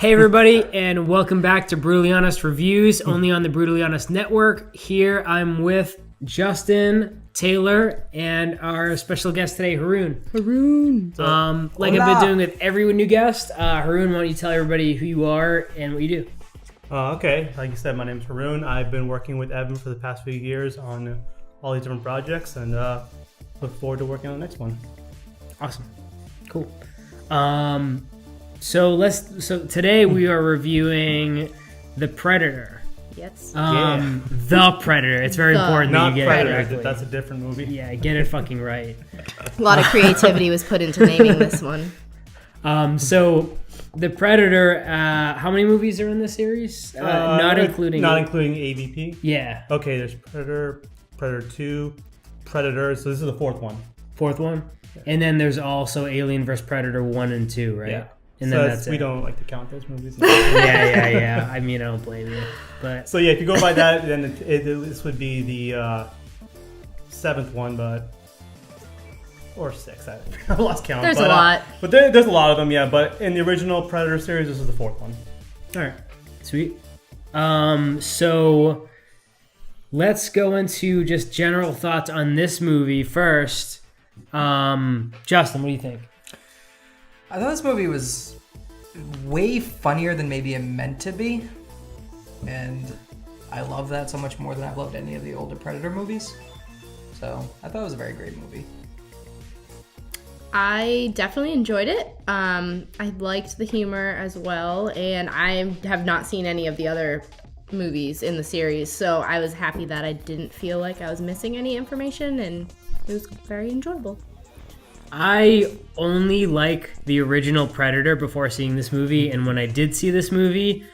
Hey everybody, and welcome back to Brutally Honest Reviews, only on the Brutally Honest Network. Here I'm with Justin, Taylor, and our special guest today, Haroon. Like I've been doing with every new guest, Haroon, why don't you tell everybody who you are and what you do? Okay, like you said, my name's Haroon. I've been working with Evan for the past few years on all these different projects, and look forward to working on the next one. Awesome. Cool. So today we are reviewing The Predator. Yes. The Predator. It's very important that you get Predator. it correctly. That's a different movie. Yeah, get it fucking right. A lot of creativity was put into naming this one. So The Predator, how many movies are in this series? Not including AVP? Yeah. Okay, there's Predator, Predator 2, Predator, so this is the fourth one. Fourth one? Yeah. And then there's also Alien vs. Predator 1 and 2, right? Yeah. And so then that's we it. don't like to count those movies. Yeah. I mean, I don't blame you. But so yeah, if you go by that, then this would be the seventh one, or sixth. I lost count. There's a lot. But there's a lot of them, yeah. But in the original Predator series, this is the fourth one. All right, sweet. So let's go into just general thoughts on this movie first. Justin, what do you think? I thought this movie was way funnier than maybe it meant to be. And I love that so much more than I've loved any of the older Predator movies. So I thought it was a very great movie. I definitely enjoyed it. I liked the humor as well, and I have not seen any of the other movies in the series, so I was happy that I didn't feel like I was missing any information, and it was very enjoyable. I only like the original Predator before seeing this movie, and when I did see this movie,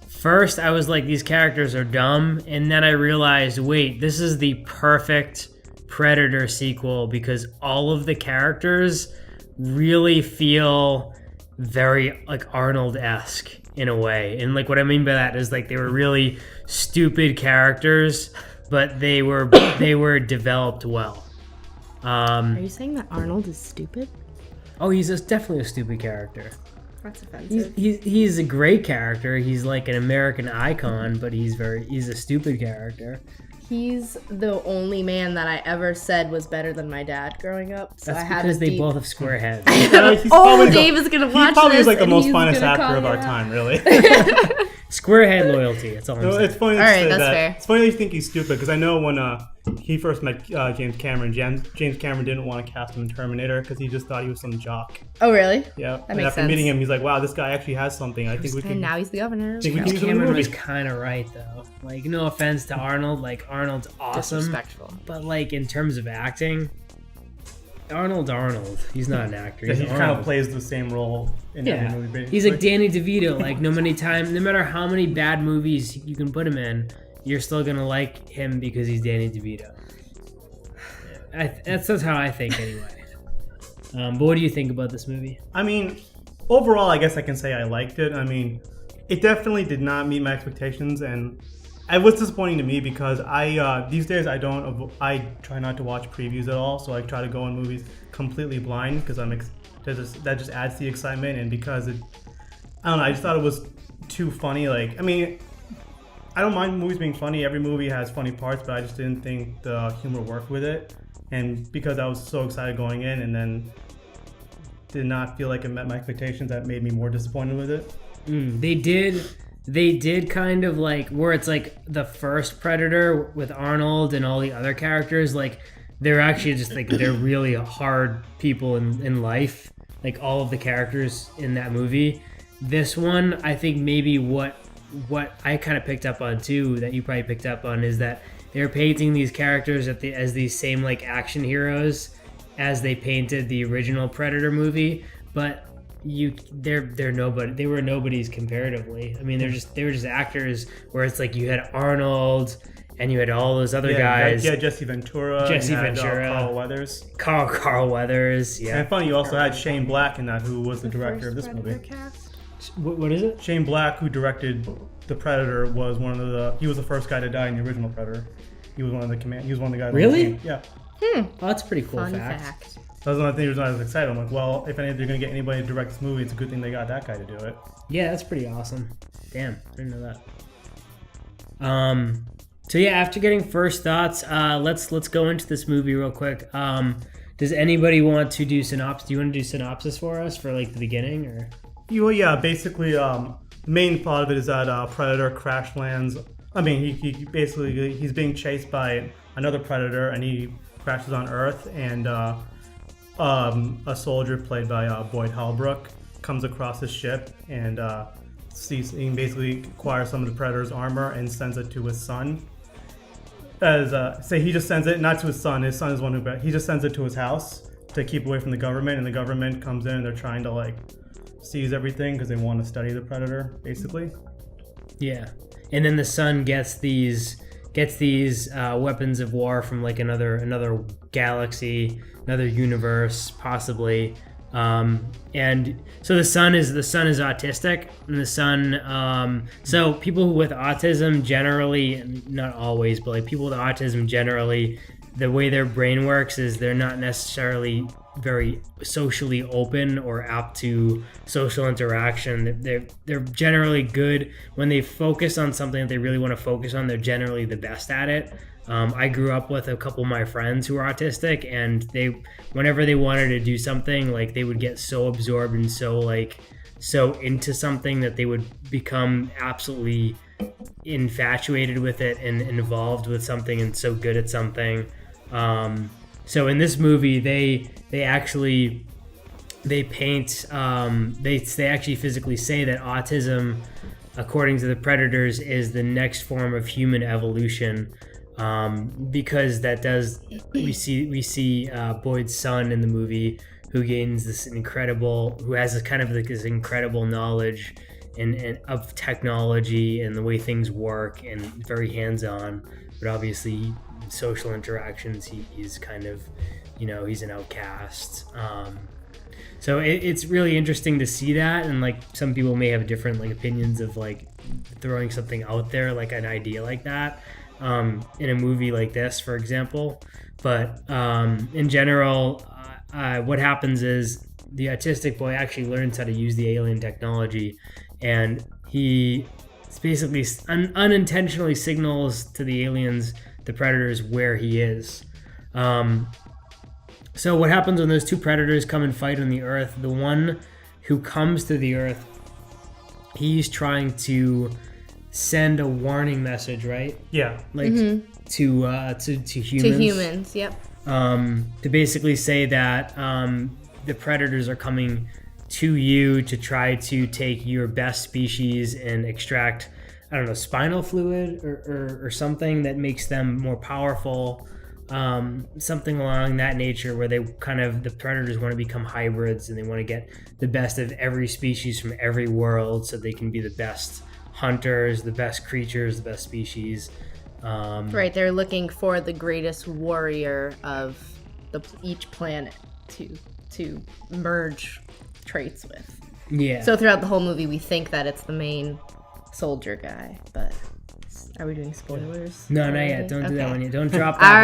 first I was like, these characters are dumb, and then I realized, wait, this is the perfect Predator sequel because all of the characters really feel very like Arnold-esque in a way. And like what I mean by that is like they were really stupid characters, but they were developed well. Are you saying that Arnold is stupid? Oh, he's definitely a stupid character. That's offensive. He's a great character. He's like an American icon, but he's a stupid character. He's the only man that I ever said was better than my dad growing up. So That's I had because they both have square heads. Dave is gonna watch this. He probably is like the most funnest funnest actor of our time, really. Square head loyalty. That's all I'm saying. It's funny to All right, say that's that. fair. It's funny that you think he's stupid because I know when he first met James Cameron, James Cameron didn't want to cast him in Terminator because he just thought he was some jock. Oh, really? Yeah. That and makes after sense. meeting him, he's like, "Wow, this guy actually has something. I think we can." And now he's the governor. Think we can use him in the Cameron movie. was kind of right though. Like, no offense to Arnold. Like, Arnold's awesome. Disrespectful. But like in terms of acting, Arnold's Arnold. He's not an actor. He He's kind of Arnold. plays the same role in every movie. Basically. He's like Danny DeVito. Like no matter how many bad movies you can put him in, you're still gonna like him because he's Danny DeVito. That's how I think anyway. But what do you think about this movie? I mean, overall, I guess I can say I liked it. I mean, it definitely did not meet my expectations, and it was disappointing to me because these days I try not to watch previews at all, so I try to go in movies completely blind because that just adds to the excitement, and because I don't know, I just thought it was too funny. Like, I mean, I don't mind movies being funny. Every movie has funny parts, but I just didn't think the humor worked with it. And because I was so excited going in and then did not feel like it met my expectations, that made me more disappointed with it. They did kind of like where it's like the first Predator with Arnold and all the other characters, like they're actually just like they're really hard people in life, like all of the characters in that movie. This one, I think maybe what I kind of picked up on too, that you probably picked up on, is that they're painting these characters as these same like action heroes as they painted the original Predator movie, but they're nobody. They were nobodies comparatively. I mean, they were just actors where it's like you had Arnold and you had all those other guys. Yeah, Jesse Ventura. Carl Weathers. Yeah. And funny, you also had Shane Black in that, who was the director of this movie. What is it? Shane Black, who directed The Predator, was he was the first guy to die in the original Predator. He was one of the guys. Really? On the team. Yeah. Oh, that's a pretty cool Fun fact. That's one of the things I was excited. I'm like, well, if they're gonna get anybody to direct this movie, it's a good thing they got that guy to do it. Yeah, that's pretty awesome. Damn, I didn't know that. So yeah, after getting first thoughts, let's go into this movie real quick. Does anybody want to do synopsis? Do you want to do synopsis for us for like the beginning, or? Well, yeah, basically, the main plot of it is that Predator crash lands. I mean, he basically he's being chased by another Predator, and he crashes on Earth, and a soldier played by Boyd Holbrook comes across his ship and he basically acquires some of the Predator's armor and sends it to his son. He just sends it not to his son. His son is one who he just sends it to his house to keep away from the government, and the government comes in and they're trying to like seize everything because they want to study the Predator, basically. Yeah, and then the son gets these weapons of war from like another galaxy, another universe, possibly. And so the son is autistic, and the son. So people with autism generally, not always, but like people with autism generally, the way their brain works is they're not necessarily very socially open or apt to social interaction. They're generally good when they focus on something that they really want to focus on. They're generally the best at it. I grew up with a couple of my friends who were autistic, and whenever they wanted to do something, like they would get so absorbed and so into something that they would become absolutely infatuated with it and involved with something and so good at something. So in this movie, they actually paint, they actually physically say that autism, according to the Predators, is the next form of human evolution. Because that does, we see Boyd's son in the movie, who gains who has this kind of like this incredible knowledge and of technology and the way things work, and very hands-on, but obviously social interactions, he's kind of, he's an outcast. So it's really interesting to see that, and like some people may have different like opinions of like throwing something out there, like an idea like that. In a movie like this, for example. But in general, what happens is the autistic boy actually learns how to use the alien technology, and he basically unintentionally signals to the aliens, the Predators, where he is. So what happens when those two Predators come and fight on the Earth? The one who comes to the Earth, he's trying to send a warning message, right? Yeah. Like to humans. To humans, yep. To basically say that the Predators are coming to you to try to take your best species and extract, I don't know, spinal fluid or something that makes them more powerful. Something along that nature, where the Predators want to become hybrids, and they want to get the best of every species from every world so they can be the best hunters, the best creatures, the best species. Right, they're looking for the greatest warrior of each planet to merge traits with. Yeah. So throughout the whole movie, we think that it's the main soldier guy, but are we doing spoilers? No, not yet. Don't do that one yet. Don't drop that. All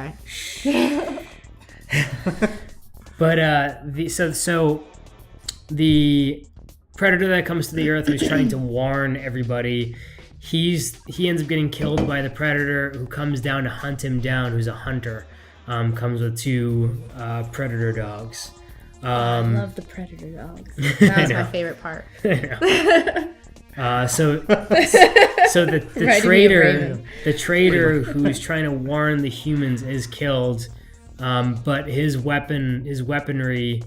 right. But the Predator that comes to the Earth, who's trying to warn everybody, he ends up getting killed by the Predator, who comes down to hunt him down, who's a hunter. Comes with two Predator dogs. I love the Predator dogs. That was my favorite part. So the traitor who's trying to warn the humans is killed, but his weaponry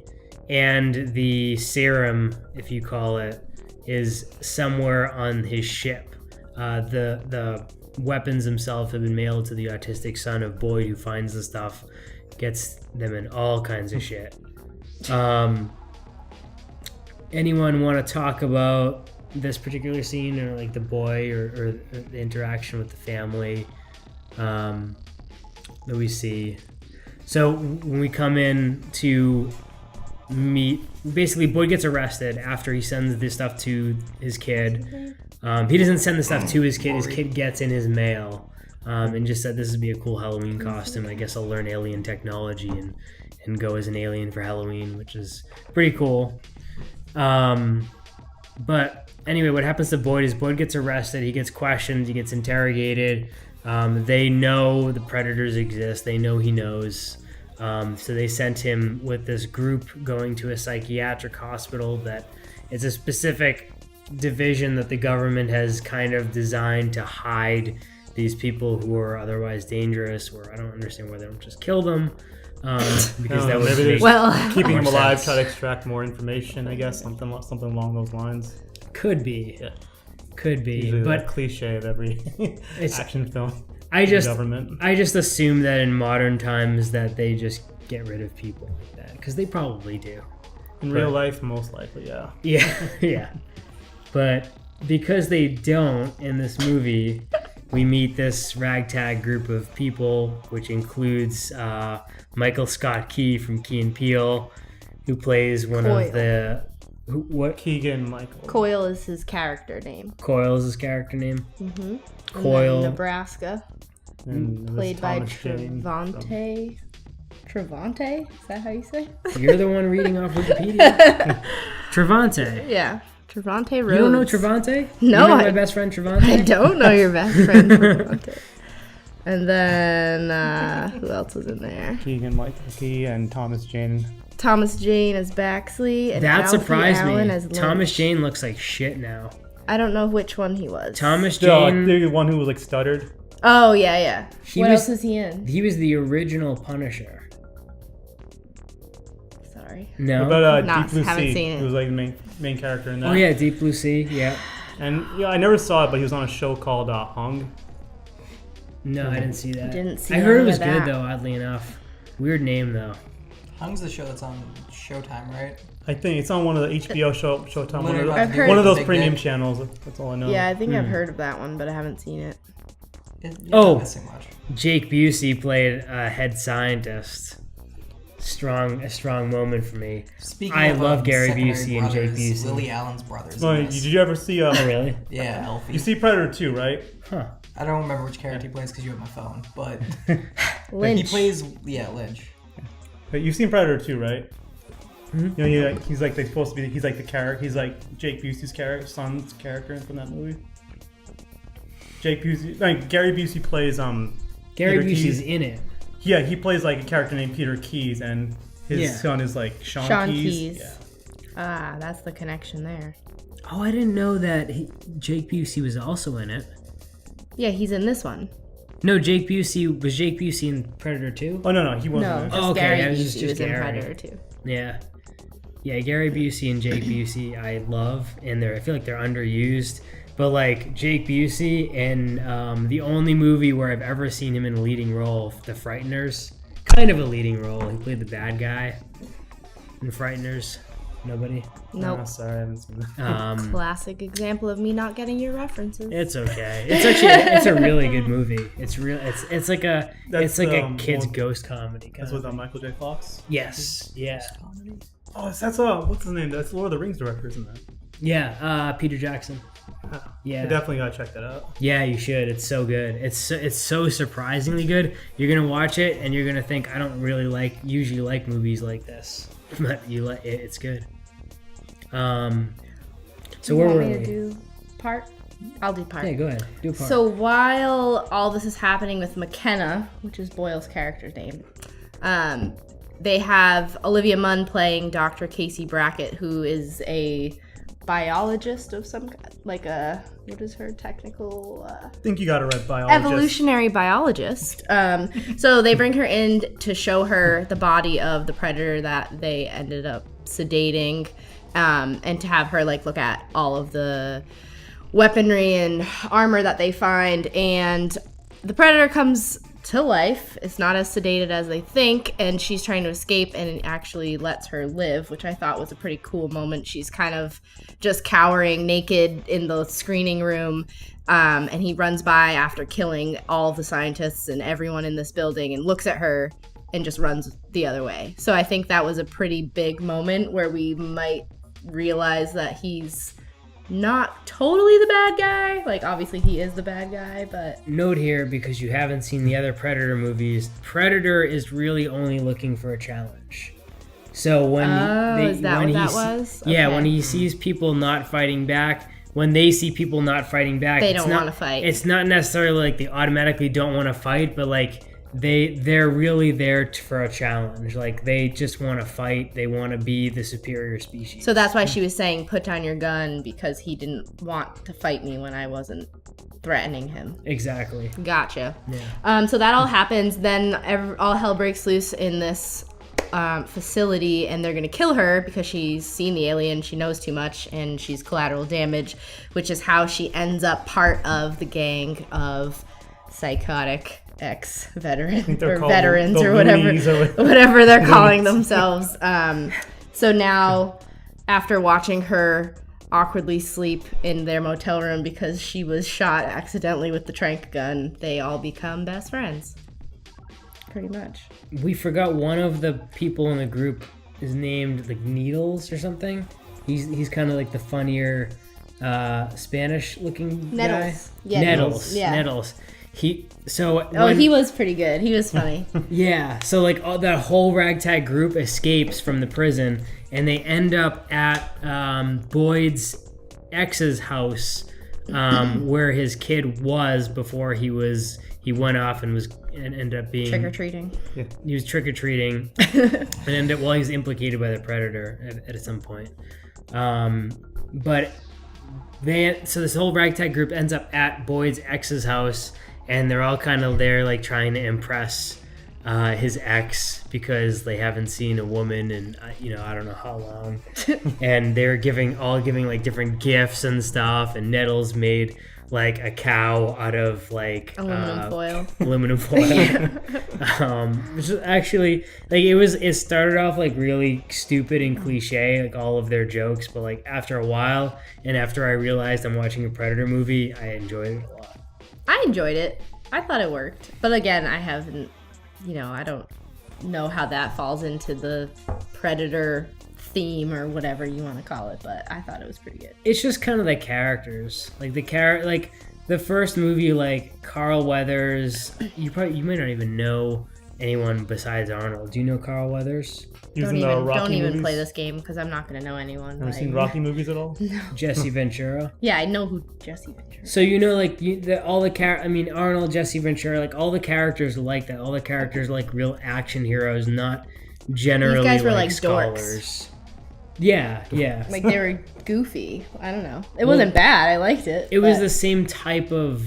and the serum, if you call it, is somewhere on his ship. The weapons themselves have been mailed to the autistic son of Boyd, who finds the stuff, gets them in all kinds of shit. Anyone want to talk about this particular scene, or like the boy, or the interaction with the family that we see? So when we come in to meet, basically Boyd gets arrested after he sends this stuff to his kid. He doesn't send the stuff to his kid. His kid gets in his mail and just said, this would be a cool Halloween costume. I guess I'll learn alien technology and go as an alien for Halloween, which is pretty cool. But anyway, what happens to Boyd is Boyd gets arrested, he gets questioned, he gets interrogated. They know the predators exist, they know he knows. So they sent him with this group going to a psychiatric hospital that it's a specific division that the government has kind of designed to hide these people who are otherwise dangerous, where I don't understand why they don't just kill them. Because that would maybe make Well, keeping him more alive, sense. try to extract more information, I guess, something along those lines. Could be. Yeah. Could be. Usually But the cliche of every It's- action film. I just Government. I just assume that in modern times that they just get rid of people like that, because they probably do. In real life, most likely, yeah. Yeah, yeah. But because they don't in this movie, we meet this ragtag group of people, which includes Michael Scott Key from Key and Peele, who plays one Coyle. of the what Keegan Michael. Coyle is his character name. Coyle is his character name. Mm-hmm. Coyle. Nebraska, And played by Thomas Jane, Trevante. Trevante? Is that how you say? You're the one reading off Wikipedia. Trevante. Yeah, Trevante Rhodes. You don't know Trevante? No, You know my I- best friend Trevante? I don't know your best friend Trevante. And then who else was in there? Keegan Michael Key and Thomas Jane. Thomas Jane as Baxley and That Alfie surprised Allen me. as Lynch. Thomas Jane looks like shit now. I don't know which one he was. Thomas Still, Jane, the one who was like stuttered. Oh yeah, yeah. He What was- else is he in? he was the original Punisher. Sorry. No? But Nah, Deep Blue haven't Sea, seen it. he was like the main character in that. Oh yeah, Deep Blue Sea, yeah. And yeah, I never saw it, but he was on a show called Hung. No, I didn't see that. Didn't see I heard it any was of good that. though, oddly enough. Weird name though. Hung's the show that's on Showtime, right? I think it's on one of the HBO Showtime, one of, Literally the- I've heard- one of those Big premium Dick. channels. That's all I know. Yeah, I think Hmm. I've heard of that one, but I haven't seen it. You're Oh. not missing much. Jake Busey played a head scientist. A strong moment for me. Speaking I of love Gary secondary Busey and Jake brothers, Busey. Lily Allen's brothers. Oh, in did this. you ever see? Oh really? Yeah, Elfie. You see Predator 2, right? Huh. I don't remember which character he plays because you have my phone, but Lynch. he plays Lynch. But you've seen Predator 2, right? Mhm. You know, he's like they're supposed to be. He's like the character. He's like Jake Busey's son's character from that movie. Jake Busey, like Gary Busey plays Gary Peter Busey's Keyes. in it. Yeah, he plays like a character named Peter Keyes, and his Yeah. son is like Sean, Sean Keyes. Keyes. Yeah. Ah, that's the connection there. Oh, I didn't know that Jake Busey was also in it. Yeah, he's in this one. No, Jake Busey in Predator 2? Oh no, he wasn't. No, in it. just Oh, okay, Gary I was Busey just was in Gary. Predator too. Yeah. Yeah, Gary Busey and Jake Busey I love, and I feel like they're underused. But like Jake Busey in the only movie where I've ever seen him in a leading role, The Frighteners. Kind of a leading role. He played the bad guy in Frighteners. Nobody? Nope. Oh, sorry, I haven't seen that. Classic example of me not getting your references. It's okay. It's actually a really good movie. It's real. It's like a That's, a kid's one- ghost comedy. That's Kind with of. Michael J. Fox. Yes. Yeah. Oh, that's what's his name? That's Lord of the Rings director, isn't that? Yeah. Peter Jackson. I Yeah. definitely gotta check that out. Yeah, you should. It's so good. It's so surprisingly good. You're gonna watch it and you're gonna think I don't really usually like movies like this, but you like it. It's good. So you where want were me to we? do part? I'll do part. Yeah, go ahead. Do a part. So while all this is happening with McKenna, which is Boyle's character's name, they have Olivia Munn playing Dr. Casey Brackett, who is a biologist of some kind, like a, what is her technical? I think you got it right, biologist. Evolutionary biologist. So they bring her in to show her the body of the predator that they ended up sedating, and to have her like look at all of the weaponry and armor that they find. And the predator comes to life. It's not as sedated as they think, and she's trying to escape, and it actually lets her live, which I thought was a pretty cool moment. She's kind of just cowering naked in the screening room, and he runs by after killing all the scientists and everyone in this building and looks at her and just runs the other way. So I think that was a pretty big moment where we might realize that he's not totally the bad guy. Like, obviously he is the bad guy, but Note here, because you haven't seen the other Predator movies, Predator is really only looking for a challenge. So when is that when what that he was? yeah, Okay. when he sees people not fighting back, when they see people not fighting back, They it's don't not- wanna fight. It's not necessarily like they automatically don't want to fight, but like they're really there for a challenge. Like they just want to fight. They want to be the superior species. So that's why she was saying, put down your gun, because he didn't want to fight me when I wasn't threatening him. Exactly. Gotcha. Yeah. So that all happens. Then all hell breaks loose in this facility, and they're going to kill her because she's seen the alien. She knows too much, and she's collateral damage, which is how she ends up part of the gang of psychotic ex-veterans they're or called veterans the or whatever, loonies or whatever they're calling themselves. So now, after watching her awkwardly sleep in their motel room because she was shot accidentally with the tranq gun, they all become best friends. Pretty much. We forgot one of the people in the group is named like Needles or something. He's kind of like the funnier Spanish looking guy. Nettles. Yeah, Nettles. yeah. Nettles. He was pretty good. He was funny. Yeah, so like that whole ragtag group escapes from the prison, and they end up at Boyd's ex's house, where his kid was before he went off and ended up being Trick-or-treating. He was trick or treating, and ended up he was implicated by the predator at some point. But so this whole ragtag group ends up at Boyd's ex's house. And they're all kind of there, like trying to impress his ex because they haven't seen a woman in, I don't know how long. And they're giving like different gifts and stuff. And Nettles made like a cow out of like Aluminum foil. Aluminum foil. Which is actually like it started off like really stupid and cliche, like all of their jokes. But like after a while, and after I realized I'm watching a Predator movie, I enjoyed it a lot. I enjoyed it. I thought it worked. But again, I haven't, I don't know how that falls into the Predator theme or whatever you want to call it, but I thought it was pretty good. It's just kind of the characters. Like the first movie, like Carl Weathers, you might not even know anyone besides Arnold. Do you know Carl Weathers? Don't even play this game because I'm not going to know anyone. Have you seen Rocky movies at all? No. Jesse Ventura. Yeah, I know who Jesse Ventura is. So Arnold, Jesse Ventura, like all the characters are like that. All the characters are like real action heroes, not generally These guys were like scholars. dorks. Yeah. Like they were goofy. I don't know. It wasn't bad. I liked it. It was the same type of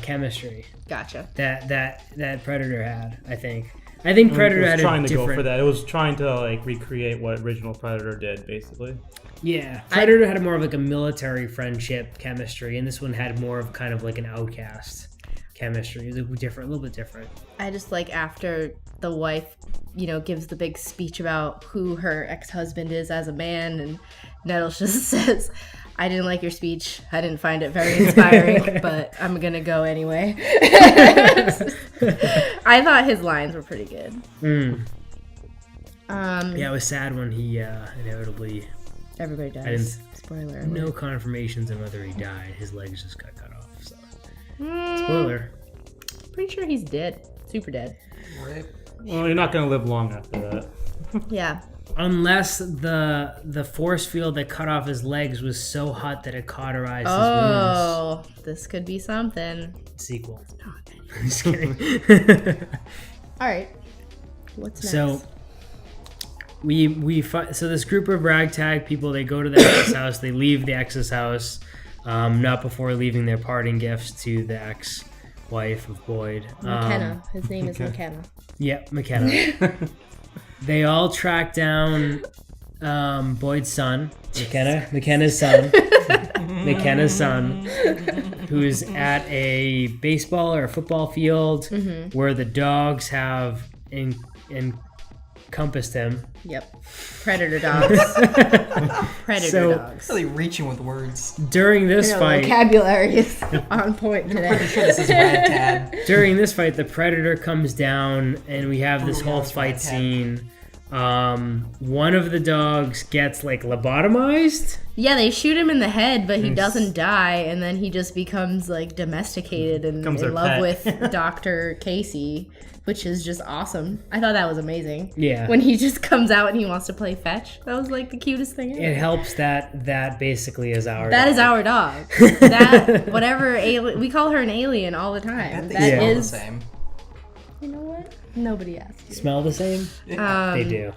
chemistry Gotcha. that Predator had, I think. I think Predator had a trying to different... go for that. It was trying to like recreate what original Predator did, basically. Yeah, Predator had more of like a military friendship chemistry, and this one had more of kind of like an outcast chemistry. It was a little bit different. I just like after the wife, gives the big speech about who her ex-husband is as a man, and Nettles just says, I didn't like your speech. I didn't find it very inspiring, but I'm going to go anyway. I thought his lines were pretty good. Yeah, it was sad when he inevitably... Everybody dies. I didn't... Spoiler No alert. confirmations on whether he died. His legs just got cut off, so... Spoiler. Pretty sure he's dead. Super dead. Rip. Well, you're not going to live long after that. Yeah. Unless the force field that cut off his legs was so hot that it cauterized his wounds. Oh, this could be something. Sequel. Just kidding. All right. What's next? So so this group of ragtag people, they go to the ex's house. They leave the ex's house, not before leaving their parting gifts to the ex-wife of Boyd. McKenna. His name is McKenna. Yeah, McKenna. They all track down Boyd's son, McKenna's son, who's at a baseball or a football field where the dogs have encompassed him. Yep. Predator dogs. Predator dogs. Really reaching with words. During this fight, vocabulary is on point today. Pretty sure this is Ragtag. during this fight, the Predator comes down, and we have this whole fight scene One of the dogs gets like lobotomized. Yeah, they shoot him in the head, but he doesn't die, and then he just becomes like domesticated and Becomes in their love pet. with Dr. Casey, which is just awesome. I thought that was amazing. Yeah. When he just comes out and he wants to play fetch. That was like the cutest thing ever. It helps that basically is our That dog. is our dog. That whatever alien, we call her an alien all the time. They That smell is, the same. you know what? Nobody asked you. Smell the same? They do.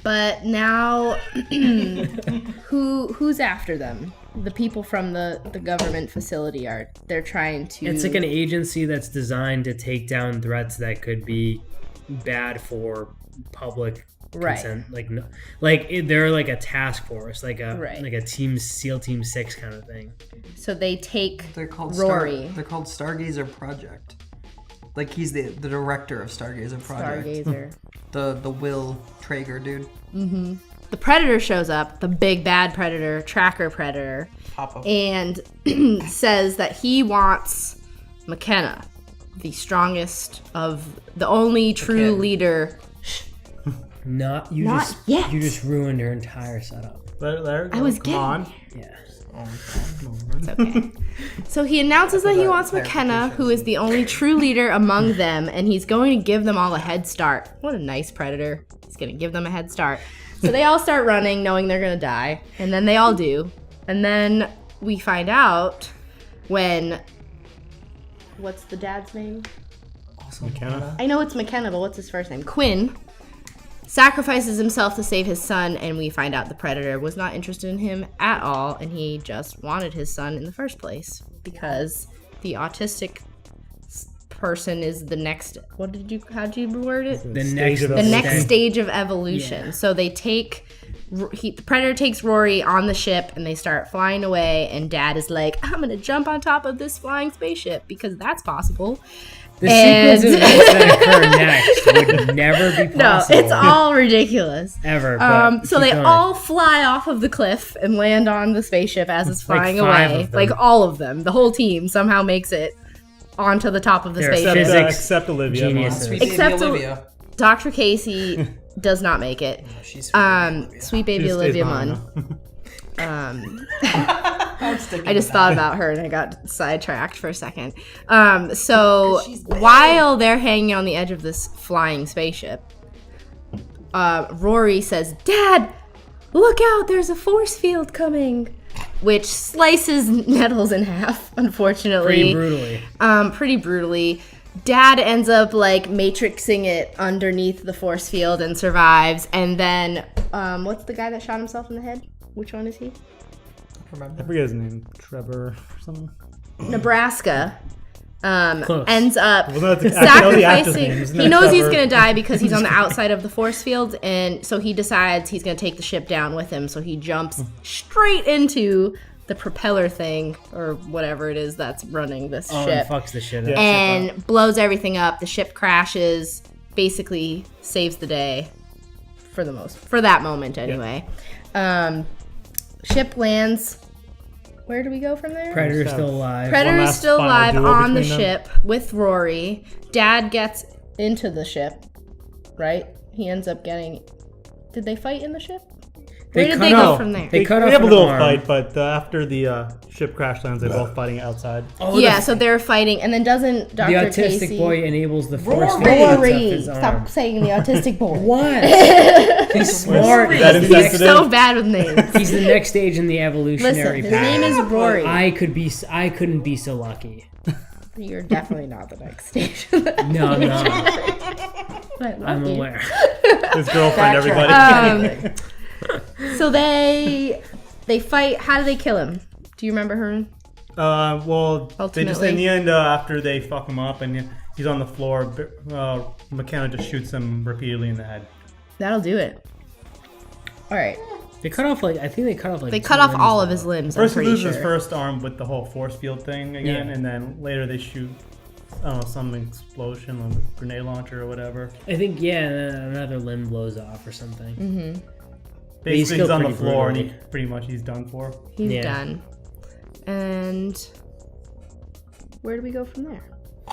But now, who's after them? The people from the government facility they're trying to. It's like an agency that's designed to take down threats that could be bad for public Right. consent. They're like a task force, like a Right. like a team SEAL Team 6 kind of thing. So they take They're called Rory. They're called Stargazer Project. Like he's the director of Stargazer Project. Stargazer. The Will Traeger dude. The Predator shows up, the big bad Predator, Tracker Predator, Papa. and says that he wants McKenna, the strongest of the only true McKenna. leader. Not yet. You just ruined her entire setup. Let her go. I was Come getting on. Yeah. It's okay. So he announces that he wants clarification. McKenna, who is the only true leader among them, and he's going to give them all a head start. What a nice Predator. He's going to give them a head start. So they all start running, knowing they're going to die, and then they all do. And then we find out when... What's the dad's name? Also McKenna. I know it's McKenna, but what's his first name? Quinn sacrifices himself to save his son, and we find out the Predator was not interested in him at all, and he just wanted his son in the first place because the autistic person is the next. How'd you word it? The Next stage of evolution. Yeah. So they take. The Predator takes Rory on the ship and they start flying away, and Dad is like, I'm gonna jump on top of this flying spaceship because that's possible. The sequence of events that occur next would never be No, possible. it's all ridiculous. Ever. But So keep they going. all fly off of the cliff and land on the spaceship as it's Like flying 5 away. of them. Like all of them. The whole team somehow makes it onto the top of the They're spaceship. physics Except Olivia. geniuses. Sweet Except baby Olivia. Dr. Casey does not make it. She's sweet baby Olivia. Sweet baby She stays Olivia behind, Munn. though. I just thought about her and I got sidetracked for a second. So while they're hanging on the edge of this flying spaceship, Rory says, Dad, look out, there's a force field coming. Which slices Nettles in half, unfortunately. Pretty brutally. Dad ends up like matrixing it underneath the force field and survives. And then, what's the guy that shot himself in the head? Which one is he? I forget his name. Trevor or something. Nebraska Close. ends up Well, no, I know the actor's sacrificing. name. Isn't He that knows he's Trevor? going to die because he's on the outside of the force field, and so he decides he's going to take the ship down with him. So he jumps straight into the propeller thing or whatever it is that's running this Oh, ship, and fucks the shit up. Yeah. and blows everything up. The ship crashes, basically saves the day for that moment anyway. Ship lands. Where do we go from there? Predator's still alive. Predator's last still final alive duel on the between them. ship with Rory. Dad gets into the ship, right? He ends up getting. Did they fight in the ship? Where did they go from there? They cut off have a an little arm. fight, but after the ship crash lands, they're both fighting outside. Oh, Yeah, so they're fighting, and then doesn't the Dr. autistic Casey... boy enables the force Rory! field of his Stop arm. saying the autistic boy. What? He's smart. That He's is the He's next- sensitive. so bad with names. He's the next stage in the evolutionary Listen, his path. name is Rory. I couldn't be so lucky. You're definitely not the next stage. No, no. But I'm lucky. aware. His girlfriend, everybody. So they fight. How do they kill him? Do you remember her? Well, they just Ultimately. in the end, after they fuck him up and he's on the floor, McKenna just shoots him repeatedly in the head. That'll do it. All right. They cut off I think they cut off They two cut off limbs, all of though. his limbs. First, I'm he pretty loses sure. his first arm with the whole force field thing again, Yeah. and then later they shoot, I don't know, some explosion, like a grenade launcher or whatever. I think, yeah, and then another limb blows off or something. Mm-hmm. Basically, he's killed on the pretty floor brutally. and pretty much he's done for. He's Yeah. done. And where do we go from there?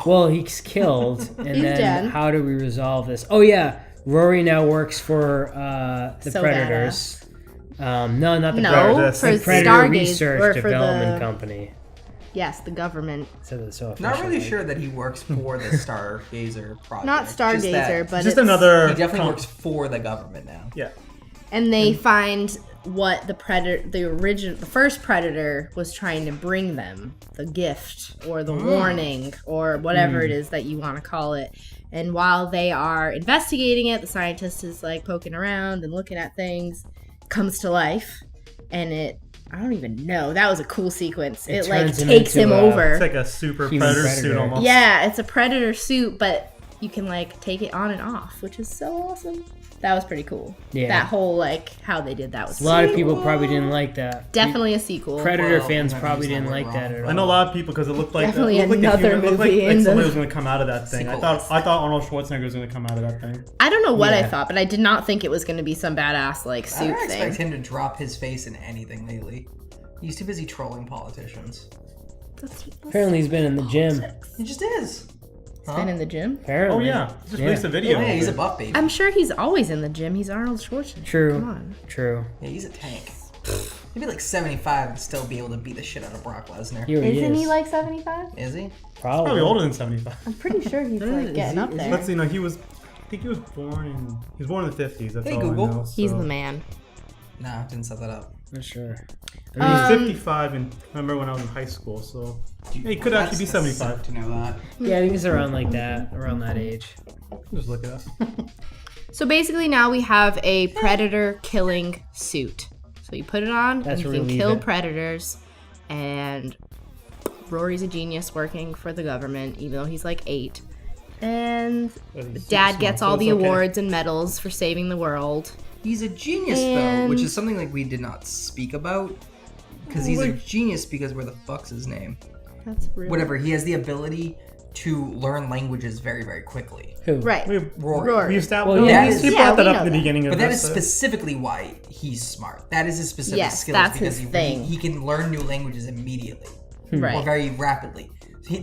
Well, he's killed, and He's then dead. how do we resolve this? Oh yeah, Rory now works for the So Predators. No, not the No, Predators. for The Predator Stargaze Research or for Development the Company. yes, the government. So Not really officially. sure that he works for the Stargazer project. Not Just that Stargazer, but Just it's, another. He definitely works for the government now. Yeah. and they find what the first predator was trying to bring them, the gift or the warning or whatever it is that you want to call it. And while they are investigating it, the scientist is like poking around and looking at things, comes to life, and I don't even know. That was a cool sequence. It like turns him takes him into over. It's like a super Human predator suit predator. almost. Yeah, it's a predator suit, but you can like take it on and off, which is so awesome. That was pretty cool. Yeah. That whole like how they did that was A lot of people probably didn't like that. definitely a sequel. Predator Well, fans I'm probably using didn't that like word that wrong. at all. I know a lot of people because it looked like Definitely it looked another like, it looked movie like in somebody the- was going to come out of that thing. I Sequelist. thought Arnold Schwarzenegger was going to come out of that thing. I don't know what I Yeah. thought, but I did not think it was going to be some badass like I suit don't expect thing. him to drop his face in anything lately. He's too busy trolling politicians. Apparently he's been in the gym. He just is. He's been in the gym. Apparently. Oh yeah, just released a video. Yeah, of he's a it. buff baby. I'm sure he's always in the gym. He's Arnold Schwarzenegger. True. Come on. True. Yeah, he's a tank. He'd be like 75 and still be able to beat the shit out of Brock Lesnar. Here he Isn't is. he like 75? Is he? Probably. Probably older than 75. I'm pretty sure he's like getting up there. Let's see. No, he was. I think he was born in. He was born in the 50s. That's Hey, all Google. I know. He's so. the man. No, didn't set that up. Not sure. He's 55, and I remember when I was in high school. So yeah, he could actually be That's 75. sick to know that. Yeah, I think it's around like that, around that age. Just look it up. So basically now we have a predator killing suit. So you put it on That's and you where can we kill leave it. predators. And Rory's a genius working for the government, even though he's like 8. And Dad gets all the awards and medals for saving the world. He's a genius, though, And- which is something like we did not speak about. Because he's a genius because where the fuck's his name? That's really Whatever, he has the ability to learn languages very, very quickly. Who? right. Rory. We established. Well, yeah, he yeah, brought that we up know in the that. beginning of But that this. is specifically why he's smart. That is his specific Yes, skills that's because his thing. he can learn new languages immediately or Right. very rapidly.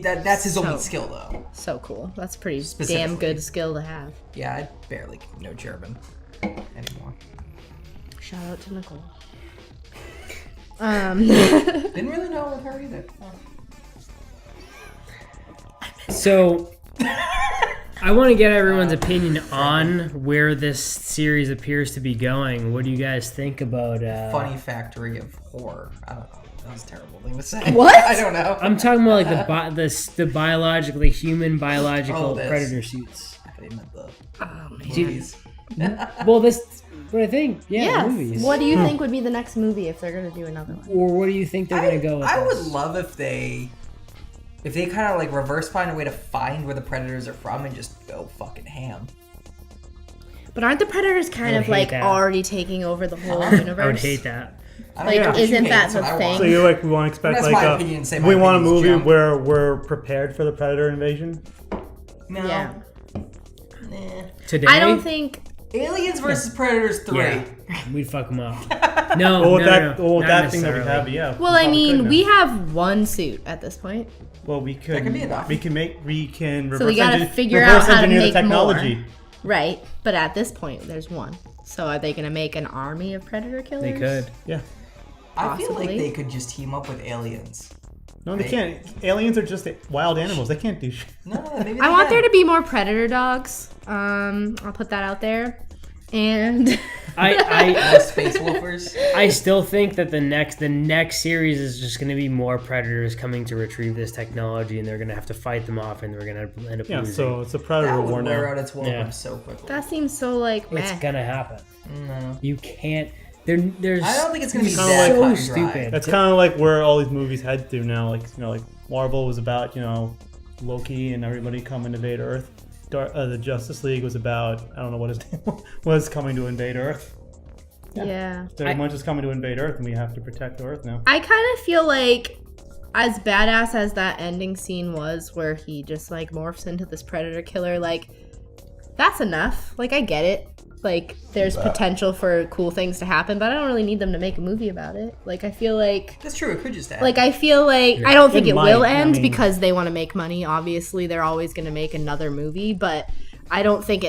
That's his So- only skill, though. So cool. That's a pretty damn Specifically. good skill to have. Yeah, I barely know German anymore. Shout out to Nicole. Didn't really know with her either. So, I want to get everyone's opinion on where this series appears to be going. What do you guys think about? Funny factory of horror. I don't know. That was a terrible thing to say. What? I don't know. I'm talking about like the biological, the human biological Oh, this. predator suits. I thought he meant the Oh, man. movies. Well, this, what I think, yeah, Yes. the movies. What do you think would be the next movie if they're going to do another one? Or what do you think they're gonna go with? I would this? love if they kind of like reverse find a way to find where the predators are from and just go fucking ham. But aren't the predators kind I of would hate like that. already taking over the whole universe? I would hate that. I Like, care what you isn't hate, that that's what the I thing? want. So you're like, we want to expect That's like my opinion, say my we want a opinion's movie junk. where we're prepared for the predator invasion. No. Yeah. Nah. Today, I don't think. Aliens versus Predators 3. Yeah, we'd fuck them up. No, Well, with no, that, no, well, with not that thing that we necessarily. have, yeah. Well, I probably mean, could we now. have one suit at this point. Well, we could. could be enough. We can reverse So we gotta engineer, figure reverse out how to engineer make the technology. more. Right. But at this point, there's one. So are they going to make an army of predator killers? They could. Yeah. I feel like Possibly. they could just team up with aliens. No, they can't. Aliens are just wild animals. They can't do shit. No, maybe I want there to be more predator dogs. I'll put that out there. And I space wolfers. I still think that the next series is just going to be more predators coming to retrieve this technology, and they're going to have to fight them off, and we're going to end up Yeah, losing. so it's a predator That war would wear now. out its welcome Yeah. so quickly. that seems so like it's meh. gonna happen. No. You can't. There's. I don't think it's gonna be Kinda that like- cut and so dry. stupid. That's kind of like where all these movies head to now. Like like Marvel was about Loki and everybody coming to invade Earth. The Justice League was about I don't know what his name was coming to invade Earth. Yeah. They're much is coming to invade Earth, and we have to protect Earth now. I kind of feel like, as badass as that ending scene was, where he just like morphs into this predator killer, like that's enough. Like I get it. Like there's potential for cool things to happen, but I don't really need them to make a movie about it. Like I feel like. That's true. It could just happen. Like I feel like I don't think It it will might, I end mean- because they want to make money. Obviously, they're always going to make another movie, but I don't think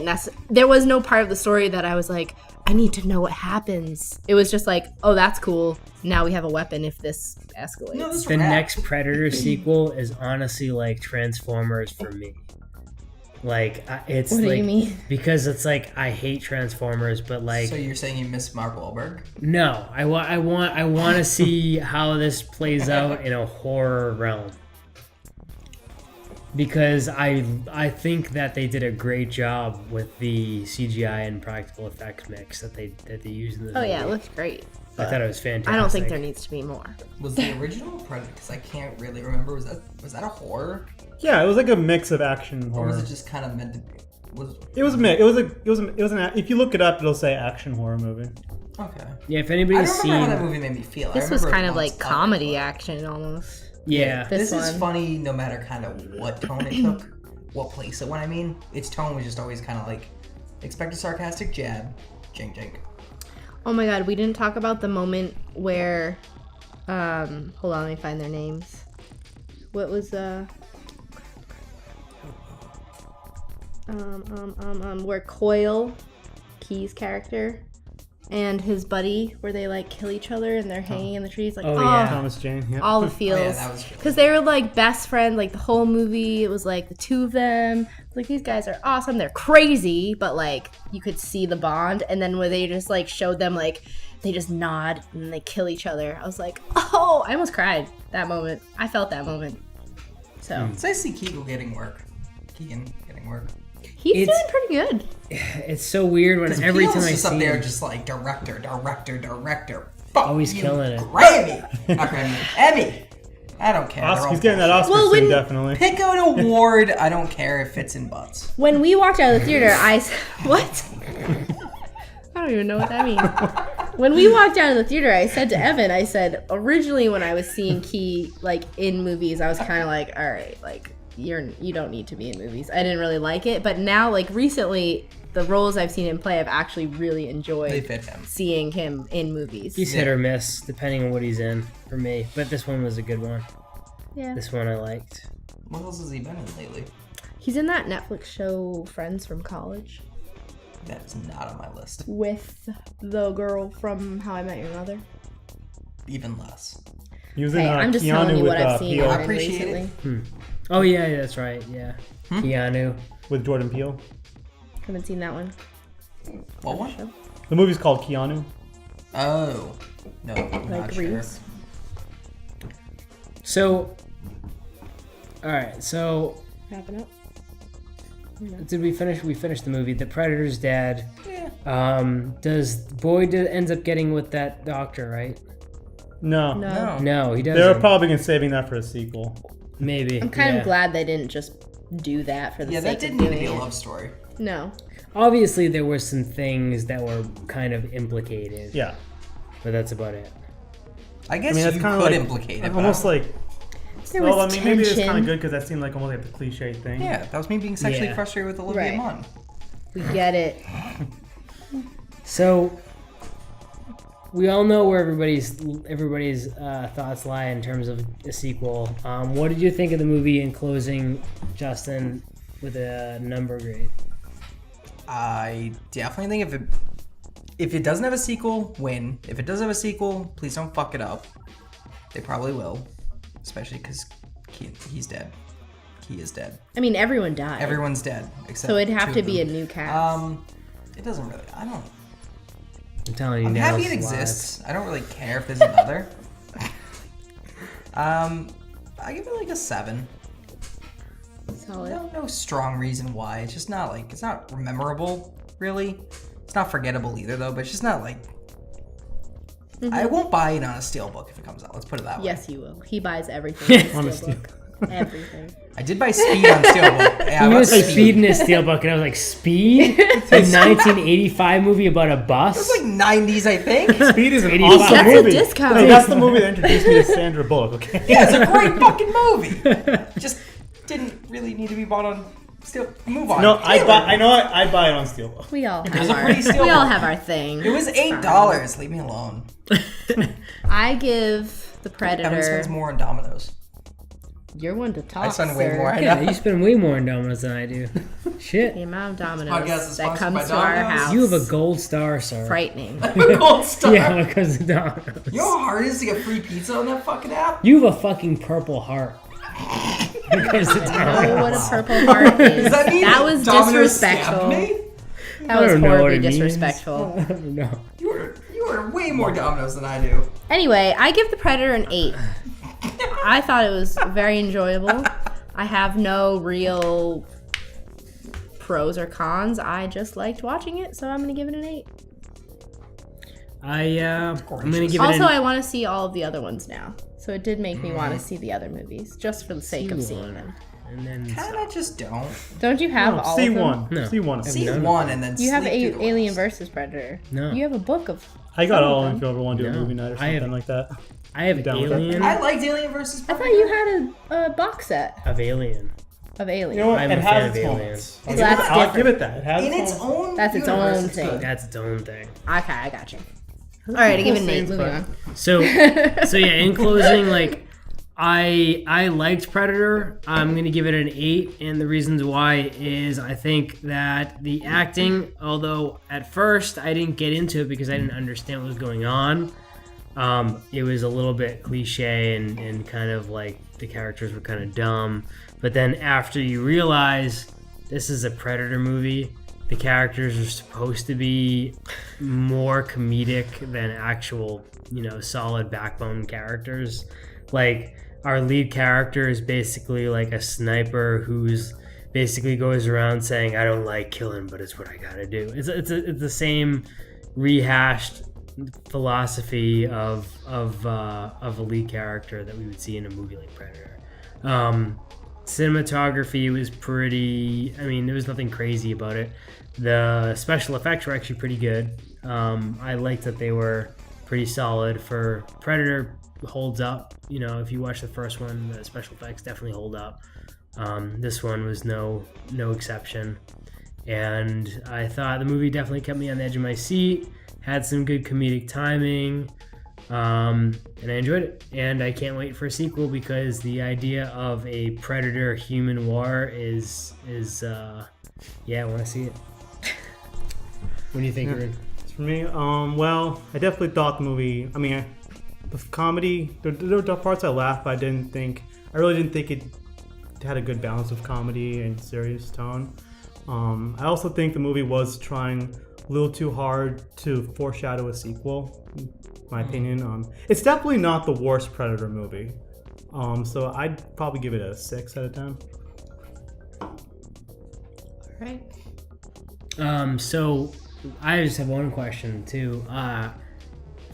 there was no part of the story that I was like, I need to know what happens. It was just like, oh, that's cool. Now we have a weapon if this escalates. No, this The rap. next Predator sequel is honestly like Transformers for me. Like it's What do like you mean? because it's like I hate Transformers, but like So you're saying you miss Mark Wahlberg? no, I want to see how this plays out in a horror realm. Because I think that they did a great job with the CGI and practical effects mix that they used in the Oh movie. yeah, it looks great. I thought it was fantastic. I don't think there needs to be more. Was the original Predator? Because I can't really remember. Was that a horror, Yeah, it was like a mix of action and or horror. was it just kind of meant to be? It was a mix. It was an. If you look it up, it'll say action horror movie. Okay. Yeah, if I anybody's don't remember how that seen, movie made me feel. This was kind of like comedy action almost. yeah, This This is one. funny no matter kind of what tone it took, what place it went. I mean, its tone was just always kind of like, expect a sarcastic jab, jink jink. Oh my god, we didn't talk about the moment where hold on, let me find their names. What was where Coyle, Key's character, and his buddy, where they like kill each other and they're hanging in the trees, like Oh, yeah. Thomas Jane. Yeah. all the Oh, yeah, feels, that was because they were like best friends. Like the whole movie, it was like the two of them. Like these guys are awesome. They're crazy, but like you could see the bond. And then where they just like showed them like they just nod and they kill each other. I was like, oh, I almost cried that moment. I felt that moment. So It's nice to see Keegan getting work. he's It's- doing pretty good. it's so weird when every time I just see up there, him, just like director. Fuck Always you, killing it. Grammy, not Grammy, Emmy. I don't care. They're all He's getting that bullshit. Oscar Well, soon, when- definitely. Pick an award. I don't care if it's in butts. When we walked out of the theater, what? I don't even know what that means. When we walked out of the theater, I said to Evan, I said, originally when I was seeing Key like in movies, I was kind of like, all right, like you don't need to be in movies. I didn't really like it, but now like recently, the roles I've seen him play, I've actually really They enjoyed fit him. seeing him in movies. he's hit or miss depending on what he's in for me. But this one was a good one. Yeah, This one I liked. What else has he been in lately? he's in that Netflix show Friends from College That is not on my list. with the girl from How I Met Your Mother. Even less. He was in Hey, I'm just Keanu telling you with what I've seen Peele, him in Appreciate it. recently. Oh yeah, that's right. Yeah, Keanu. with Jordan Peele. Haven't seen that one. What one? Show. The movie's called Keanu. Oh. No, I'm Like not sure. Reeves. So, all right. So, Wrapping up. did we finish? We finished the movie. The Predator's dead. Yeah. Does Boyd ends up getting with that doctor? Right? No. No. No, he They were doesn't. probably gonna saving that for a sequel. Maybe. I'm kind yeah. of glad they didn't just do that for the Yeah, sake that didn't of need to doing be a it. love story. No. Obviously, there were some things that were kind of implicated. Yeah. But that's about it. I guess that's you kinda could like- implicate it. but Almost like. There Well, I was mean, maybe it's tension. kind of good because that seemed like almost like the cliche thing. yeah, that was me being sexually Yeah. frustrated with Olivia Right. Munn. We get it. So we all know where everybody's thoughts lie in terms of a sequel. What did you think of the movie in closing, Justin, with a number grade? I definitely think if it doesn't have a sequel, win. If it does have a sequel, please don't fuck it up. They probably will, especially because he's dead. Key is dead. I mean, everyone died. Everyone's dead except. So it'd have two to of be a them. new cast. It doesn't really. I don't. I'm telling you I'm now. happy it it's live. exists. I don't really care if there's another. I give it like a 7. Solid. No strong reason why. It's just not like it's not memorable, really. It's not forgettable either, though. But it's just not like. I won't buy it on a steelbook if it comes out. Let's put it that way. Yes, you will. He buys everything On on a Steelbook. Everything. I did buy Speed on steelbook. Yeah, I He bought was Speed in his steelbook, and I was like, Speed? A 1985 movie about a bus? It was like 90s, I think. Speed is an 80 awesome bucks. That's a movie. discount. Hey, that's the movie that introduced me to Sandra Bullock. Okay. Yeah, it's a great fucking movie. Just didn't really need to be bought on steel. Move on. No, I Taylor. buy it on Steelbook. We all have There's a our, pretty Steelbook. we all have our thing. It was $8. Leave me alone. I give the Evan spends Predator. more on Domino's. You're one to talk, I spend way sir. more. I Yeah, know. you spend way more on Domino's than I do. Shit. The amount of podcast is Domino's that sponsored comes by to our Domino's. house. You have a gold star, sir. frightening. Gold star. Yeah, because of Domino's. You know how hard it is to get free pizza on that fucking app? You have a fucking purple heart. Because of Oh, Domino's. what a purple heart is. Does that mean That was Domino's stabbed disrespectful. me? That I was don't know what horribly it means. disrespectful. I don't know. You order way more Domino's than I do. Anyway, I give The Predator an 8. I thought it was very enjoyable. I have no real pros or cons. I just liked watching it, so I'm going to give it an 8. I'm gonna give it Also, an I want to see all of the other ones now. So it did make me want to see the other movies, just for the sake of seeing them. and then Kind of just don't. Don't you have all of them? C1. No. C1. See none of one and then You have sleep through the Alien rest. versus Predator. No. You have a book of... I got some of all them. if you ever want to do a No. movie night or I have- something like that. I have Down with that. Alien I liked Alien versus I Predator. thought you had a box set of Alien. of Alien. You know what? I'm It a fan has of its Alien. moments. So that's I'll different. give it that. It has In its moments. own That's its universe, own it's thing. good. That's its own thing. Okay, I got you. All right, I give it an 8. scenes, Moving but- on. So yeah, in closing, like I liked Predator. I'm gonna give it an 8, and the reasons why is I think that the acting, although at first I didn't get into it because I didn't understand what was going on, it was a little bit cliche and kind of like the characters were kind of dumb. But then after you realize this is a Predator movie, the characters are supposed to be more comedic than actual, solid backbone characters. Like, our lead character is basically like a sniper who's basically goes around saying, I don't like killing, but it's what I gotta do. It's the same rehashed philosophy of a lead character that we would see in a movie like Predator. Cinematography was pretty, there was nothing crazy about it. The special effects were actually pretty good. I liked that they were pretty solid for Predator. Holds up. If you watch the first one, the special effects definitely hold up. This one was no exception. And I thought the movie definitely kept me on the edge of my seat, had some good comedic timing, and I enjoyed it. And I can't wait for a sequel because the idea of a Predator-human war is I want to see it. What do you think, Ruben? For me, well, I definitely thought the movie. The comedy. There were parts I laughed, but I really didn't think it had a good balance of comedy and serious tone. I also think the movie was trying a little too hard to foreshadow a sequel. In my opinion, it's definitely not the worst Predator movie. So I'd probably give it a 6 out of 10. All right. So I just have one question too.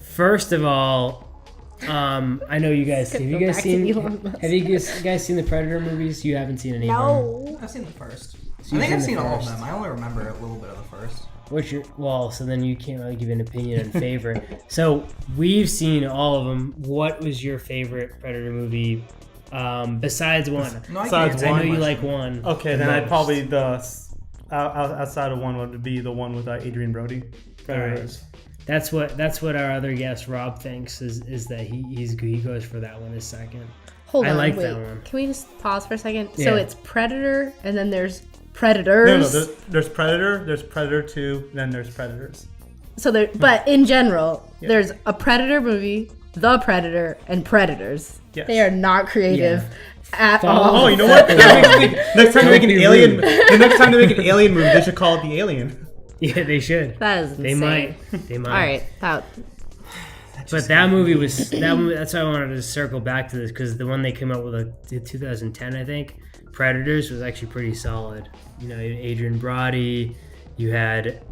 First of all, I know you guys. Have you guys seen the Predator movies? You haven't seen any of them. I've seen the first. So I think you've I've seen seen the all of first. them. I only remember a little bit of the first. So then you can't really give an opinion on favorite. So we've seen all of them. What was your favorite Predator movie besides one? No, Besides I know one. you like one. Okay, the then I'd most. probably outside of one would be the one with Adrian Brody. Alright. That's what our other guest Rob thinks is that he goes for that one as second. Hold I on, like wait. that one. Can we just pause for a second? Yeah. So it's Predator, and then there's Predators. No, there's Predator, there's Predator 2, then there's Predators. So there, but in general, there's a Predator movie, The Predator, and Predators. Yes. They are not creative at Follow- all. Oh, you know what? Next time they make an alien, the next time they make an alien movie, they should call it The Alien. Yeah, they should. That is insane. They might. They might. All right, But that movie was that's why I wanted to circle back to this because the one they came out with in 2010, I think, Predators was actually pretty solid. You had Adrian Brody. You had,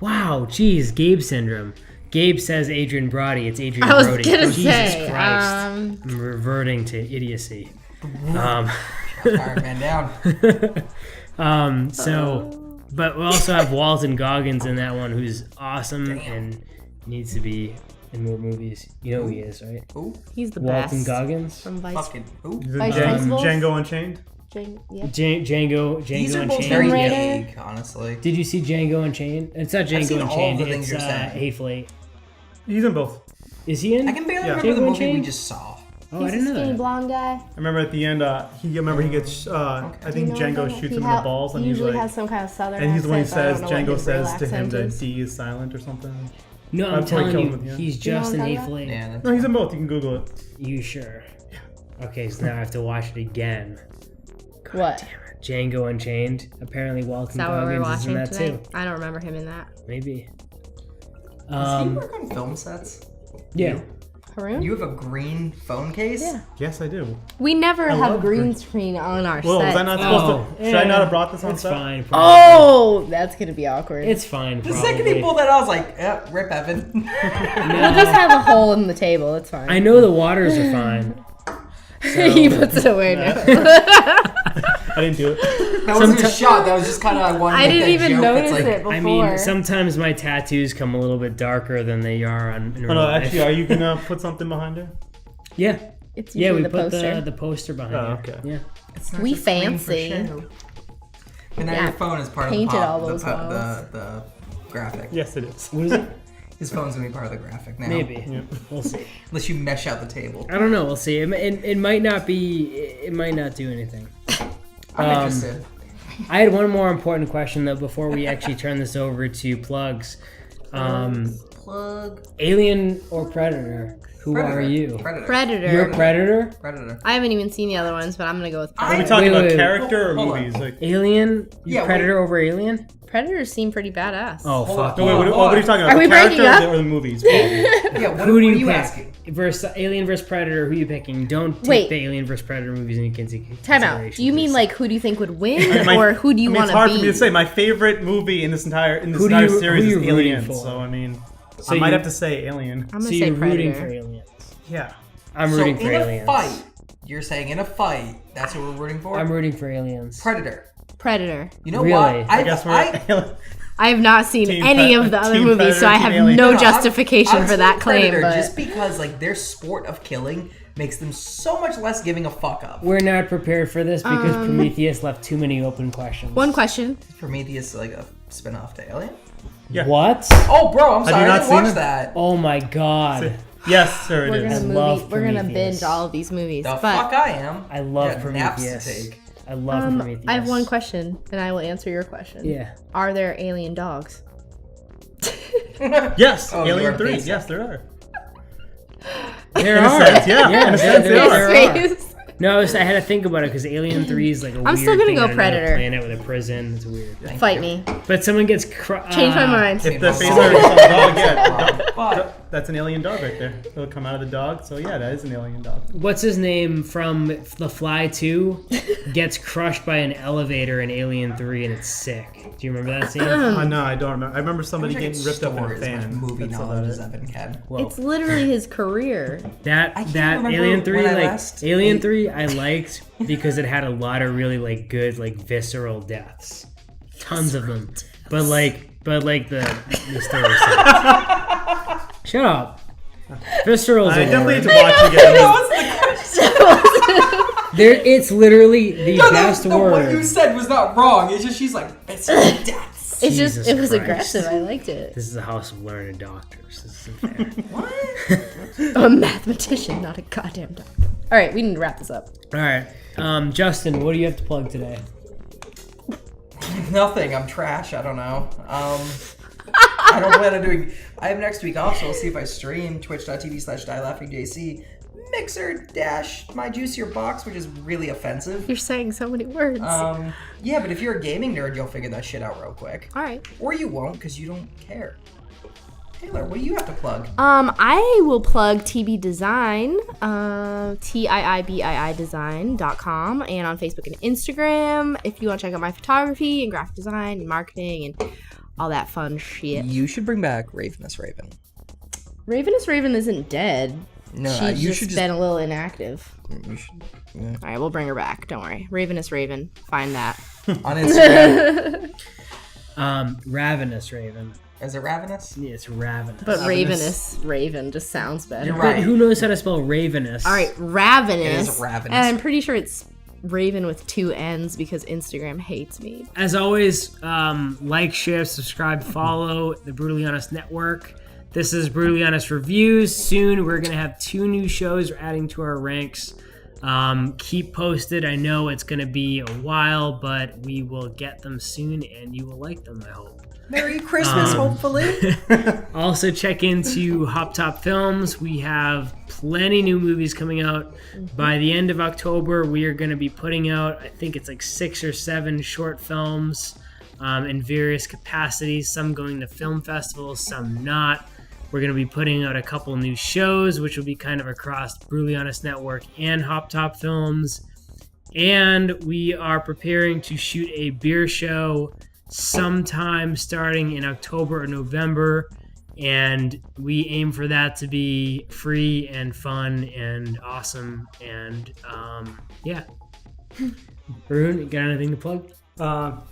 Gabe syndrome. Gabe says Adrian Brody. It's Adrian I was Brody. gonna Jesus say, Christ. I'm reverting to idiocy. Fire man down. But we also have Walton Goggins in that one, who's awesome and needs to be in more movies. You know who he is, right? Who? he's the Walton best. Goggins. From Vice. Fucking who? Vice Principals? Django Unchained. Yep. Django These are both Unchained. very Raider. vague, honestly. Did you see Django Unchained? It's not I've seen Django all of Unchained. the things It's you're saying. Hateful Eight. He's in both. Is he in? I can barely Yeah. remember the Django movie we Unchained? just saw. Oh, I He's didn't a know skinny that. blonde guy. I remember at the end, he gets. I think Django shoots him in the balls, and he he's usually like, has some kind of southern and he's the one who accent, says, but I don't know what Django his says real to him accent that is. D is silent or something. No, I'm That's why he telling killed you, him at the end. he's You know just what an I'm A talking flame. Yeah, that's No, he's in both. You can Google it. You sure? Okay, so now I have to watch it again. What? Django Unchained. Apparently, Is Welcome that what we're Goggins is in watching that tonight? too. I don't remember him in that. Maybe. Does he work on film sets? Yeah. Haroon? You have a green phone case? Yeah. Yes, I do. We never have love green green. screen on our Well, was set. I not supposed to? Should I not have brought this on It's set? fine. Oh, that's gonna be awkward. It's fine. The second he pulled that out, I was like, rip Evan. We'll just have a hole in the table. It's fine. I know the waters are fine. He puts it away now. I didn't do it. That wasn't a shot. That was just kind of I wanted to I make didn't that even joke. notice It's like, it before. I mean, sometimes my tattoos come a little bit darker than they are in Oh, real no, life. actually, are you gonna put something behind it? Yeah. It's Yeah, usually we the put poster. the poster behind Oh, it. okay. Yeah. It's not We just green for fancy. show. But now Yeah, your phone is part of the painted pop, all those the walls. graphic. Yes, it is. What is it? His phone's gonna be part of the graphic now. Maybe. Yeah. We'll see. Unless you mesh out the table. I don't know. We'll see. It might not be. It might not do anything. I'm interested. I had one more important question though before we actually turn this over to plugs. Plug. Alien or Predator? Who are you? Predator. You're a Predator? Predator. I haven't even seen the other ones, but I'm gonna go with Are we Predator. talking Wait, about wait, character or hold on. movies? Like, Alien? Yeah, Predator over Alien? Predators seem pretty badass. Oh Hold fuck. on. no, wait, what are you talking about? Are we the character breaking up? or the movies? Probably. Yeah, what Who are do you you pick? asking? Versus Alien versus Predator, who are you picking? Don't take Wait. the Alien versus Predator movies into consideration. Time out. Do you mean like who do you think would win, My- or who do you I mean, want it's hard to for me be? to say. My favorite movie in this entire Who do entire you- series who is you rooting Alien. for? So I mean, So I might you- have to say Alien. I'm So gonna say you're rooting Predator. for Aliens. Yeah. I'm So rooting for in a Aliens. fight, you're saying in a fight, that's what we're rooting for? I'm rooting for Aliens. Predator. Predator. You know Really? what? I guess we're. I have not seen Team any Pre- of the other Team movies, so I Predator, have Team Alien. no No, justification I'm for that Team claim. Predator But just because like their sport of killing makes them so much less giving a fuck up. We're not prepared for this because Prometheus left too many open questions. one question: Prometheus like a spin-off to Alien? Yeah. What? Oh, bro, I'm you sorry, I not didn't seen watch it? that. Oh my god. Yes, sir, it we're is. gonna love we're gonna Prometheus. binge all of these movies. The but fuck I am. I love Got naps to Prometheus. take. I love Prometheus. I have one question, and I will answer your question. Yeah. Are there alien dogs? Yes, Oh, you Alien are 3. basic. Yes, there are. There In a are. sense, yeah. In a sense, they are. there are. No, I had to think about it because Alien 3 is like a I'm weird still gonna thing go on another Predator. planet with a prison. It's weird. Fight me. But someone gets Change my mind. If the Oh, face wow. of a dog, yeah, But that's an alien dog right there. It'll come out of the dog. So yeah, that is an alien dog. What's his name from The Fly 2 gets crushed by an elevator in Alien 3 and it's sick. Do you remember that scene? Oh no, I don't remember. I remember somebody I wish I getting could ripped up in store a as much fan. movie That's knowledge about as it. Evan can. Whoa. It's literally his career. That can't remember Alien 3 when I like last Alien ate- 3 I liked because it had a lot of really like good like visceral deaths. Tons of them. But the story sucks. Shut up. Visceral's I a definitely need word. to watch it again. What's the question? It's literally the best word. What you said was not wrong. It's just she's like, it's deaths. It's Jesus it was Christ. aggressive. I liked it. This is a house of learned doctors. This isn't fair. What? I'm a mathematician, not a goddamn doctor. All right, we need to wrap this up. All right. Justin, what do you have to plug today? Nothing. I'm trash. I don't know. I don't plan on doing. I have next week off, so we'll see if I stream twitch.tv/dielaughingJC. Mixer dash my juicier box, which is really offensive. You're saying so many words. Yeah, but if you're a gaming nerd, you'll figure that shit out real quick. All right. Or you won't, because you don't care. Taylor, what do you have to plug? I will plug TB Design, TIIBII design.com, and on Facebook and Instagram if you want to check out my photography and graphic design and marketing and all that fun shit. You should bring back Ravenous Raven. Ravenous Raven isn't dead. No, She's you just should been a little inactive. You should, yeah. All right, we'll bring her back. Don't worry. Ravenous Raven. Find that. On Instagram. Ravenous Raven. Is it Ravenous? Yeah, it's ravenous. But Ravenous. Ravenous Raven just sounds better. You're But right. who knows how to spell ravenous? All right, Ravenous. It is Ravenous. And I'm pretty sure it's Raven with 2 N's because Instagram hates me. As always, like, share, subscribe, follow the Brutally Honest Network. This is Brutally Honest Reviews. Soon we're going to have 2 new shows we're adding to our ranks. Keep posted. I know it's going to be a while, but we will get them soon and you will like them, I hope. Merry Christmas, hopefully. Also check into Hop Top Films. We have plenty new movies coming out. By the end of October, we are going to be putting out, I think it's like 6 or 7 short films in various capacities. Some going to film festivals, some not. We're going to be putting out a couple new shows, which will be kind of across Brutally Honest Network and Hop Top Films. And we are preparing to shoot a beer show sometime starting in October or November, and we aim for that to be free and fun and awesome. And yeah. Haroon, you got anything to plug?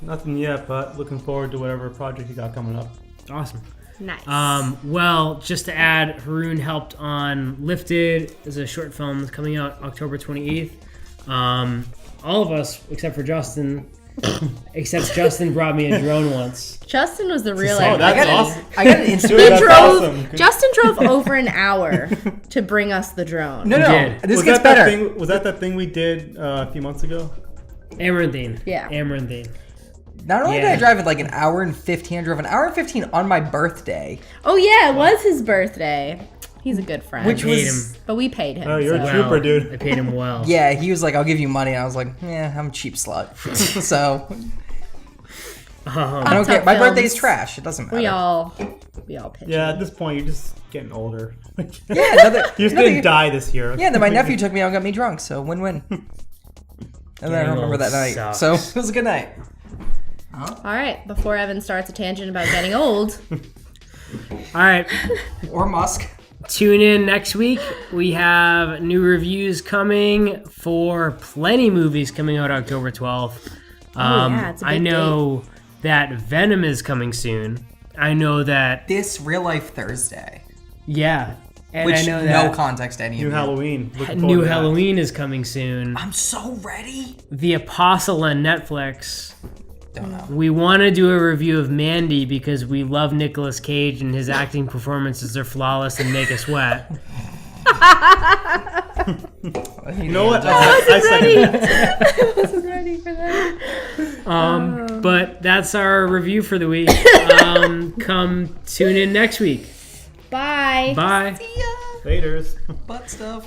Nothing yet, but looking forward to whatever project you got coming up. Awesome. Nice. Well, just to add, Haroon helped on Lifted as a short film that's coming out October 28th. All of us, except for Justin, except Justin brought me a drone once. Justin was the real Oh, MVP. that's awesome. I got an instant. Dude, that's awesome. Justin drove over an hour to bring us the drone. No, did. this Was gets that better. Was that thing we did a few months ago? Amaranthine. Yeah. Amaranthine. Not only did Yeah. I drive it like an hour and 15, I drove an hour and 15 on my birthday, Oh yeah, it was his birthday. He's a good friend. which Paid was him. But we paid him. Oh, you're a so. trooper, dude. I paid him well. yeah. He was like, "I'll give you money," and I was like, "Yeah, I'm a cheap slut." So I don't care. My Films. birthday's trash. It doesn't matter. We all pitched. Yeah, at this point, you're just getting older. Yeah, another, You just another- didn't die this year. Yeah, then my nephew took me out and got me drunk, so win-win. And then I don't remember old that night, sucks. so it was a good night. All right, before Evan starts a tangent about getting old, All right. Or Musk. Tune in next week. We have new reviews coming for plenty movies coming out October 12th. yeah, it's a big I know that Venom is coming soon. I know that, This real life Thursday, yeah. And which I know no that context to any New of you. Halloween. Looking New forward to that. Halloween is coming soon. I'm so ready. The Apostle on Netflix. Don't know. We want to do a review of Mandy because we love Nicolas Cage and his acting performances are flawless and make us wet. You know what? I second that. I wasn't ready for that. But that's our review for the week. Come tune in next week. Bye. Bye. Laters. Butt stuff.